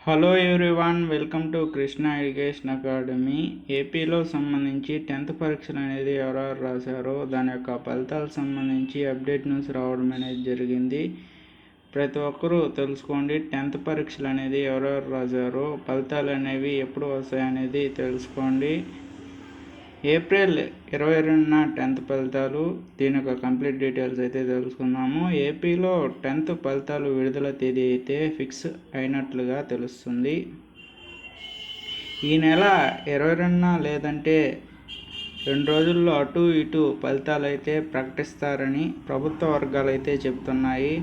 Hello everyone, welcome to Krishna education academy. ఏపీలో సంబంధించి 10th పరీక్షలు అనేది ఎవరెవరు రాశారో దాని యొక్క ఫలితాలకు సంబంధించి అప్డేట్ న్యూస్ రావడం అనేది జరిగింది. ప్రతి ఒక్కరూ తెలుసుకోండి. 10th పరీక్షలు అనేది ఎవరెవరు రాశారో ఫలితాలు అనేవి ఎప్పుడు వస్తాయనేది తెలుసుకోండి. ఏప్రిల్ 22న 10th ఫలితాలు. దీని యొక్క కంప్లీట్ డీటెయిల్స్ అయితే తెలుసుకుందాము. ఏపీలో 10th ఫలితాలు విడుదల తేదీ అయితే ఫిక్స్ అయినట్లుగా తెలుస్తుంది. ఈ నెల 22న లేదంటే 2 రోజుల్లో అటు ఇటు ఫలితాలు అయితే ప్రకటిస్తారని ప్రభుత్వ వర్గాలు అయితే చెబుతున్నాయి.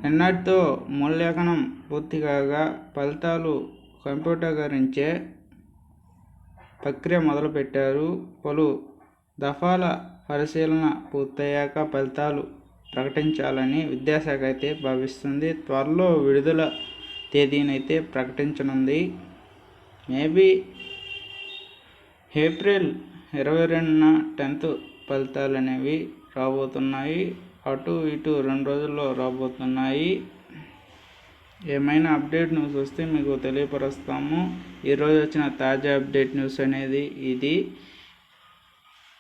నిన్నటితో మూల్యాంకనం పూర్తి కాగా ఫలితాలు కంప్యూటరీకరించే ప్రక్రియ మొదలుపెట్టారు. పలు దఫాల పరిశీలన పూర్తయ్యాక ఫలితాలు ప్రకటించాలని విద్యాశాఖ అయితే భావిస్తుంది. త్వరలో విడుదల తేదీనైతే ప్రకటించనుంది. మేబీ ఏప్రిల్ 22న 10th ఫలితాలు అనేవి రాబోతున్నాయి. అటు ఇటు 2 రోజుల్లో రాబోతున్నాయి. ఏమైనా అప్డేట్ న్యూస్ వస్తే మీకు తెలియపరుస్తాము. ఈరోజు వచ్చిన తాజా అప్డేట్ న్యూస్ అనేది ఇది.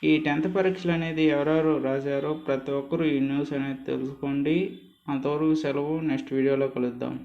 ఈ 10th పరీక్షలు అనేది ఎవరెవరు రాశారో ప్రతి ఒక్కరూ ఈ న్యూస్ అనేది తెలుసుకోండి. అంతవరకు సెలవు. నెక్స్ట్ వీడియోలో కలుద్దాం.